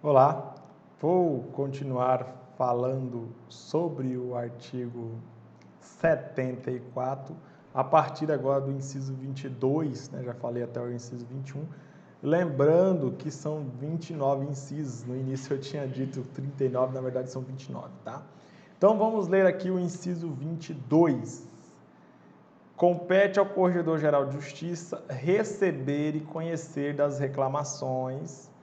Olá, vou continuar falando sobre o artigo 74, a partir agora do inciso 22, né? Já falei até o inciso 21, lembrando que são 29 incisos, no início eu tinha dito 39, na verdade são 29, tá? Então vamos ler aqui o inciso 22. Compete ao Corregedor-Geral de Justiça receber e conhecer das reclamações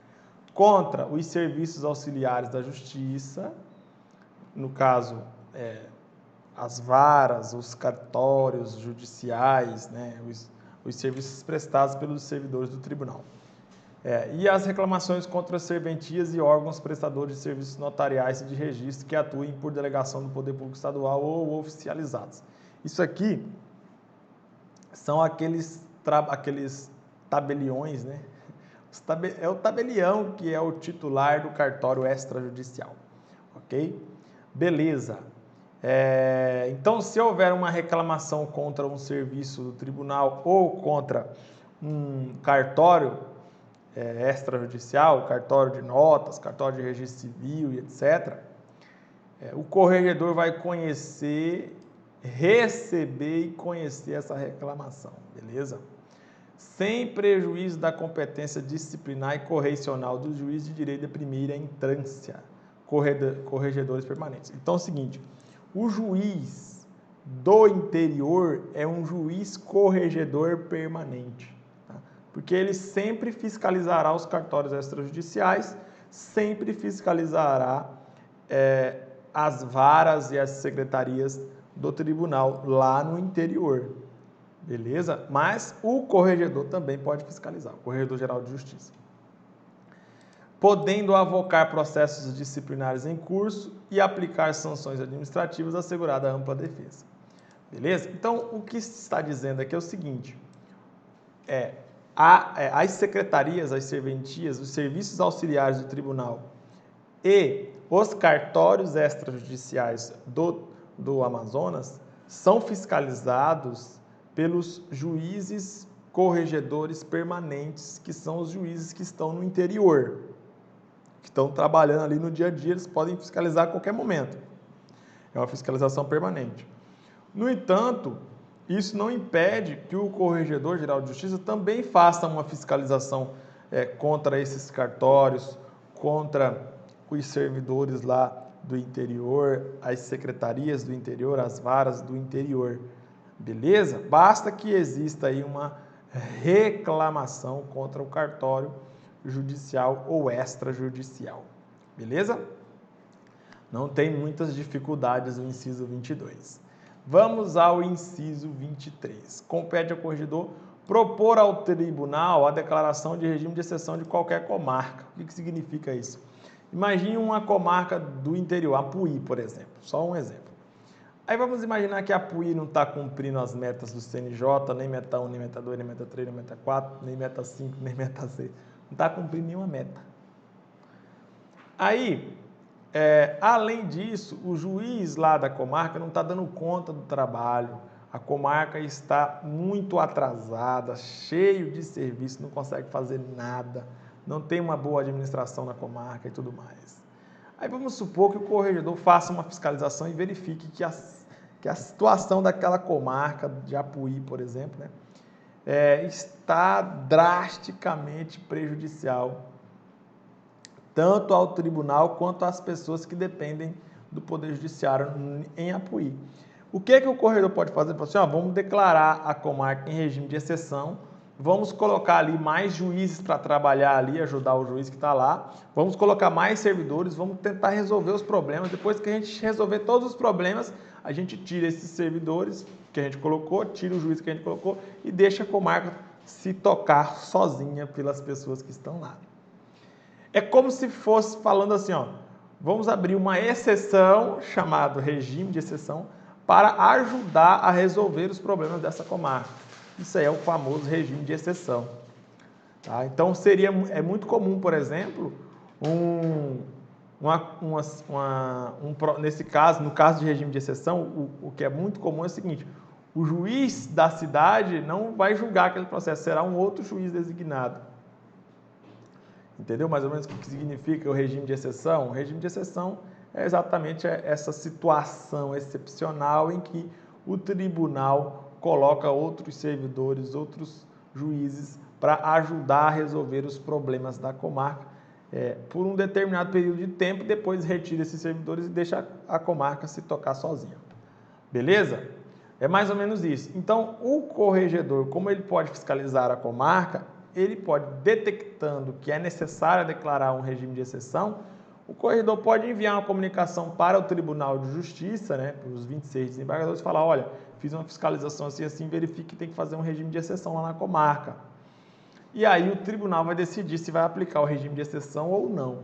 contra os serviços auxiliares da Justiça, no caso, as varas, os cartórios judiciais, né, os serviços prestados pelos servidores do tribunal. E as reclamações contra as serventias e órgãos prestadores de serviços notariais e de registro que atuem por delegação do Poder Público Estadual ou oficializados. Isso aqui são aqueles tabeliões, né? É o tabelião que é o titular do cartório extrajudicial, ok? Beleza. Então, se houver uma reclamação contra um serviço do tribunal ou contra um cartório extrajudicial, cartório de notas, cartório de registro civil e etc., o corregedor vai conhecer, receber e conhecer essa reclamação, beleza? Sem prejuízo da competência disciplinar e correicional do juiz de direito de primeira instância, corregedores permanentes. Então é o seguinte, o juiz do interior é um juiz corregedor permanente, tá? Porque ele sempre fiscalizará os cartórios extrajudiciais, sempre fiscalizará as varas e as secretarias do tribunal lá no interior. Beleza? Mas o corregedor também pode fiscalizar, o Corregedor-Geral de Justiça. Podendo avocar processos disciplinares em curso e aplicar sanções administrativas, assegurada a ampla defesa. Beleza? Então, o que se está dizendo aqui é o seguinte, as secretarias, as serventias, os serviços auxiliares do tribunal e os cartórios extrajudiciais do Amazonas são fiscalizados pelos juízes corregedores permanentes, que são os juízes que estão no interior, que estão trabalhando ali no dia a dia, eles podem fiscalizar a qualquer momento. É uma fiscalização permanente. No entanto, isso não impede que o Corregedor-Geral de Justiça também faça uma fiscalização contra esses cartórios, contra os servidores lá do interior, as secretarias do interior, as varas do interior. Beleza? Basta que exista aí uma reclamação contra o cartório judicial ou extrajudicial. Beleza? Não tem muitas dificuldades no inciso 22. Vamos ao inciso 23. Compete ao corregedor propor ao tribunal a declaração de regime de exceção de qualquer comarca. O que significa isso? Imagine uma comarca do interior, Apuí, por exemplo. Só um exemplo. Aí vamos imaginar que a Apuí não está cumprindo as metas do CNJ, nem meta 1, nem meta 2, nem meta 3, nem meta 4, nem meta 5, nem meta 6. Não está cumprindo nenhuma meta. Aí, além disso, o juiz lá da comarca não está dando conta do trabalho. A comarca está muito atrasada, cheio de serviço, não consegue fazer nada, não tem uma boa administração na comarca e tudo mais. Aí vamos supor que o corregedor faça uma fiscalização e verifique que a situação daquela comarca de Apuí, por exemplo, né, está drasticamente prejudicial, tanto ao tribunal quanto às pessoas que dependem do Poder Judiciário em Apuí. O que o corregedor pode fazer? Ele fala assim, vamos declarar a comarca em regime de exceção, vamos colocar ali mais juízes para trabalhar ali, ajudar o juiz que está lá, vamos colocar mais servidores, vamos tentar resolver os problemas. Depois que a gente resolver todos os problemas, a gente tira esses servidores que a gente colocou, tira o juiz que a gente colocou e deixa a comarca se tocar sozinha pelas pessoas que estão lá. É como se fosse falando assim, vamos abrir uma exceção, chamado regime de exceção, para ajudar a resolver os problemas dessa comarca. Isso aí é o famoso regime de exceção. Tá? Então, é muito comum, por exemplo, nesse caso, no caso de regime de exceção, o que é muito comum é o seguinte, o juiz da cidade não vai julgar aquele processo, será um outro juiz designado. Entendeu mais ou menos o que significa o regime de exceção? O regime de exceção é exatamente essa situação excepcional em que o tribunal coloca outros servidores, outros juízes para ajudar a resolver os problemas da comarca por um determinado período de tempo, depois retira esses servidores e deixa a comarca se tocar sozinha. Beleza? É mais ou menos isso. Então, o corregedor, como ele pode fiscalizar a comarca, ele pode, detectando que é necessário declarar um regime de exceção, o corregedor pode enviar uma comunicação para o Tribunal de Justiça, né, para os 26 desembargadores, e falar, olha, fiz uma fiscalização assim, verifique que tem que fazer um regime de exceção lá na comarca. E aí o tribunal vai decidir se vai aplicar o regime de exceção ou não.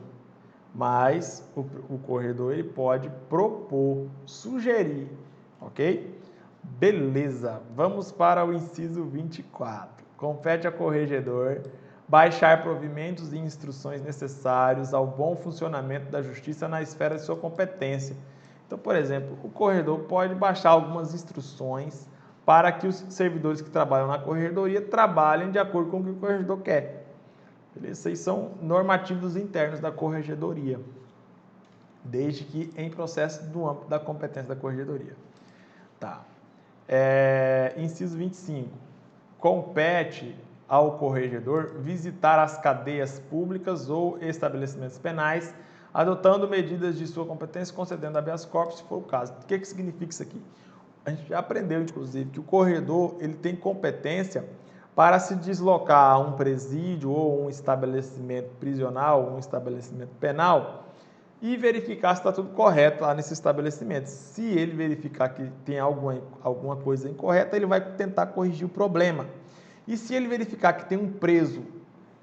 Mas o corregedor ele pode propor, sugerir, ok? Beleza, vamos para o inciso 24. Compete ao corregedor baixar provimentos e instruções necessários ao bom funcionamento da justiça na esfera de sua competência. Então, por exemplo, o corregedor pode baixar algumas instruções para que os servidores que trabalham na corregedoria trabalhem de acordo com o que o corregedor quer. Beleza? Esses são normativos internos da corregedoria, desde que em processo no âmbito da competência da corregedoria. Tá. Inciso 25. Compete ao corregedor visitar as cadeias públicas ou estabelecimentos penais, adotando medidas de sua competência, concedendo habeas corpus, se for o caso. O que significa isso aqui? A gente já aprendeu, inclusive, que o corregedor ele tem competência para se deslocar a um presídio ou um estabelecimento prisional, um estabelecimento penal, e verificar se está tudo correto lá nesse estabelecimento. Se ele verificar que tem alguma coisa incorreta, ele vai tentar corrigir o problema. E se ele verificar que tem um preso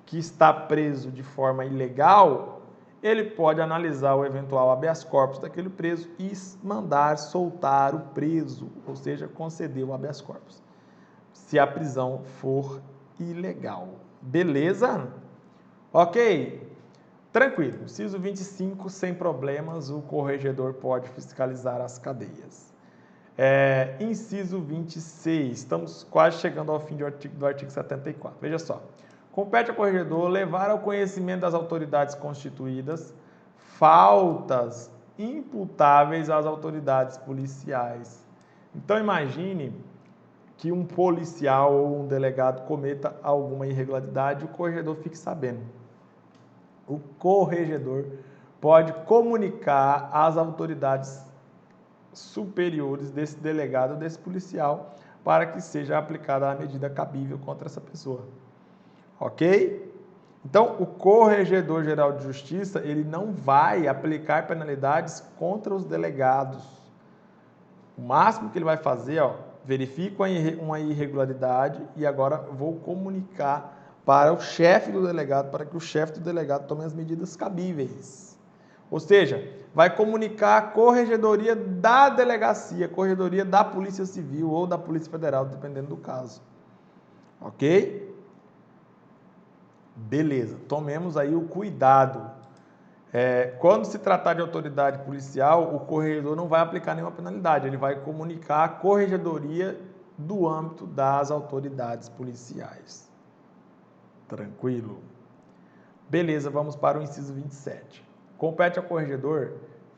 que está preso de forma ilegal, ele pode analisar o eventual habeas corpus daquele preso e mandar soltar o preso, ou seja, conceder o habeas corpus, se a prisão for ilegal. Beleza? Ok? Tranquilo. Inciso 25, sem problemas, o corregedor pode fiscalizar as cadeias. Inciso 26, estamos quase chegando ao fim do artigo 74. Veja só. Compete ao corregedor levar ao conhecimento das autoridades constituídas faltas imputáveis às autoridades policiais. Então, imagine que um policial ou um delegado cometa alguma irregularidade e o corregedor fique sabendo. O corregedor pode comunicar às autoridades superiores desse delegado ou desse policial para que seja aplicada a medida cabível contra essa pessoa. Ok? Então, o Corregedor-Geral de Justiça, ele não vai aplicar penalidades contra os delegados. O máximo que ele vai fazer, verifica uma irregularidade e agora vou comunicar para o chefe do delegado, para que o chefe do delegado tome as medidas cabíveis. Ou seja, vai comunicar a corregedoria da delegacia, corregedoria da Polícia Civil ou da Polícia Federal, dependendo do caso. Ok? Beleza, tomemos aí o cuidado. Quando se tratar de autoridade policial, o corregedor não vai aplicar nenhuma penalidade, ele vai comunicar a corregedoria do âmbito das autoridades policiais. Tranquilo? Beleza, vamos para o inciso 27. Compete ao corregedor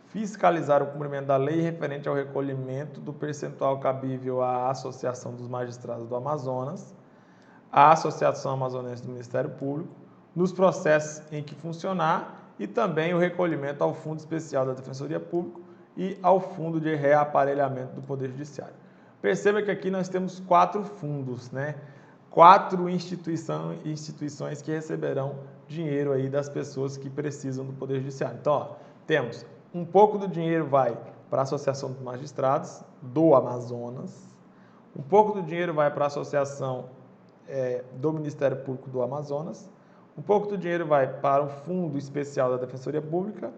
fiscalizar o cumprimento da lei referente ao recolhimento do percentual cabível à Associação dos Magistrados do Amazonas, à Associação Amazonense do Ministério Público, nos processos em que funcionar e também o recolhimento ao Fundo Especial da Defensoria Pública e ao Fundo de Reaparelhamento do Poder Judiciário. Perceba que aqui nós temos 4 fundos, né? 4 instituições que receberão dinheiro aí das pessoas que precisam do Poder Judiciário. Então, temos um pouco do dinheiro vai para a Associação dos Magistrados do Amazonas, um pouco do dinheiro vai para a Associação do Ministério Público do Amazonas, um pouco do dinheiro vai para o Fundo Especial da Defensoria Pública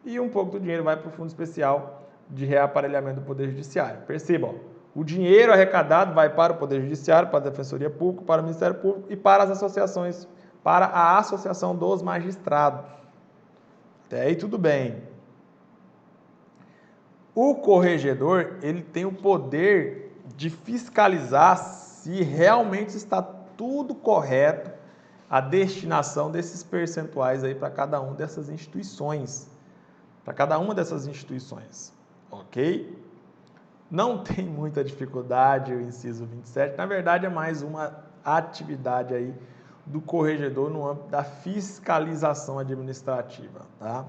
e um pouco do dinheiro vai para o Fundo Especial de Reaparelhamento do Poder Judiciário. Percebam, o dinheiro arrecadado vai para o Poder Judiciário, para a Defensoria Pública, para o Ministério Público e para as associações, para a Associação dos Magistrados. Até aí tudo bem. O corregedor, ele tem o poder de fiscalizar se realmente está tudo correto a destinação desses percentuais aí para cada uma dessas instituições. Ok? Não tem muita dificuldade o inciso 27, na verdade é mais uma atividade aí do corregedor no âmbito da fiscalização administrativa, tá?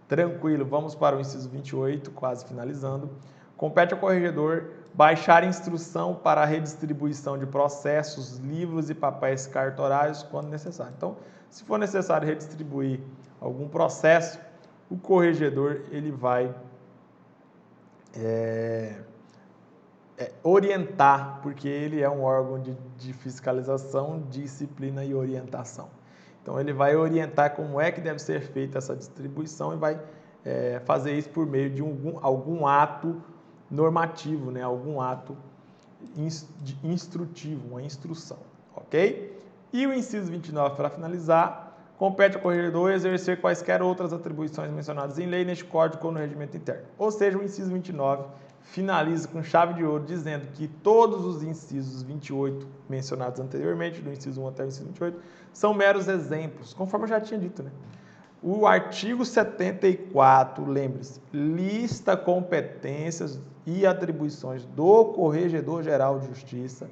Tranquilo, vamos para o inciso 28, quase finalizando. Compete ao corregedor baixar instrução para a redistribuição de processos, livros e papéis cartorários quando necessário. Então, se for necessário redistribuir algum processo, o corregedor ele vai orientar, porque ele é um órgão de fiscalização, disciplina e orientação. Então, ele vai orientar como é que deve ser feita essa distribuição e vai fazer isso por meio de algum ato normativo, né? Algum ato instrutivo, uma instrução, ok? E o inciso 29, para finalizar, compete ao corregedor exercer quaisquer outras atribuições mencionadas em lei, neste código ou no regimento interno. Ou seja, o inciso 29 finaliza com chave de ouro, dizendo que todos os incisos 28 mencionados anteriormente, do inciso 1 até o inciso 28, são meros exemplos, conforme eu já tinha dito, né? O artigo 74, lembre-se, lista competências e atribuições do Corregedor-Geral de Justiça,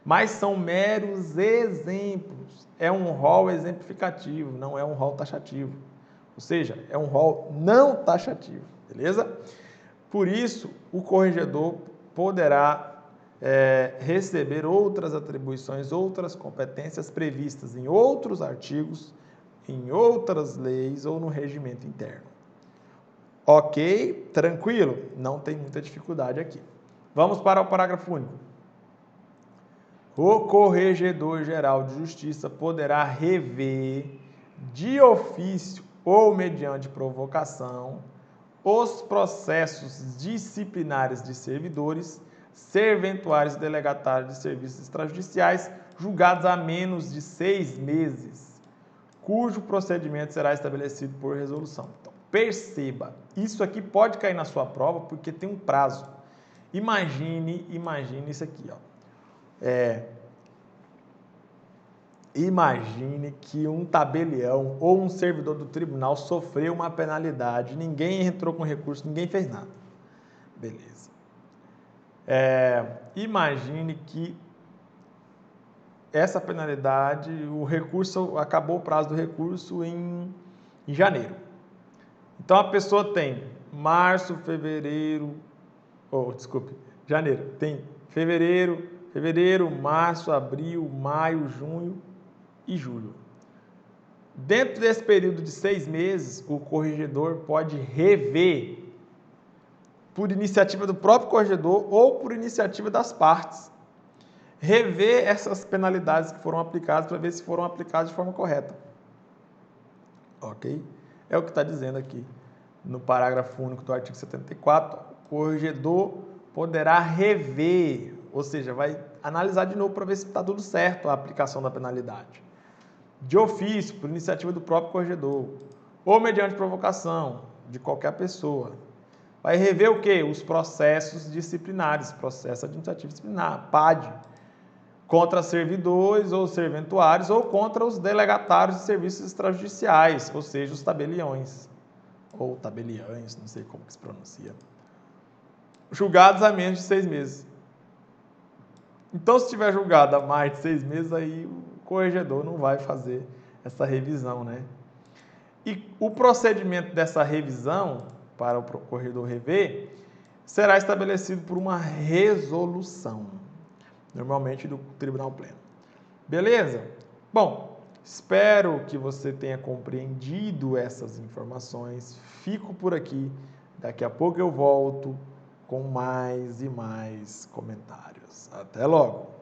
mas são meros exemplos. É um rol exemplificativo, não é um rol taxativo. Ou seja, é um rol não taxativo, beleza? Por isso, o corregedor poderá receber outras atribuições, outras competências previstas em outros artigos, em outras leis ou no regimento interno. Ok? Tranquilo? Não tem muita dificuldade aqui. Vamos para o parágrafo único. O Corregedor-Geral de Justiça poderá rever, de ofício ou mediante provocação, os processos disciplinares de servidores, serventuários e delegatários de serviços extrajudiciais julgados há menos de 6 meses, cujo procedimento será estabelecido por resolução. Então, perceba, isso aqui pode cair na sua prova porque tem um prazo. Imagine isso aqui, ó. Imagine que um tabelião ou um servidor do tribunal sofreu uma penalidade, ninguém entrou com recurso, ninguém fez nada. Beleza. Imagine que essa penalidade, acabou o prazo do recurso em janeiro. Então a pessoa tem janeiro. Tem fevereiro, março, abril, maio, junho e julho. Dentro desse período de 6 meses, o corregedor pode rever, por iniciativa do próprio corregedor ou por iniciativa das partes, rever essas penalidades que foram aplicadas para ver se foram aplicadas de forma correta. Ok? É o que está dizendo aqui no parágrafo único do artigo 74. O corregedor poderá rever, ou seja, vai analisar de novo para ver se está tudo certo a aplicação da penalidade. De ofício, por iniciativa do próprio corregedor, ou mediante provocação de qualquer pessoa. Vai rever o quê? Os processos disciplinares, processo administrativo disciplinar, PAD, contra servidores ou serventuários ou contra os delegatários de serviços extrajudiciais, ou seja, os tabeliões, ou tabeliães, não sei como que se pronuncia, julgados há menos de 6 meses. Então, se tiver julgado há mais de 6 meses, aí o corregedor não vai fazer essa revisão, né? E o procedimento dessa revisão, para o corregedor rever, será estabelecido por uma resolução, normalmente do Tribunal Pleno. Beleza? Bom, espero que você tenha compreendido essas informações. Fico por aqui. Daqui a pouco eu volto com mais e mais comentários. Até logo!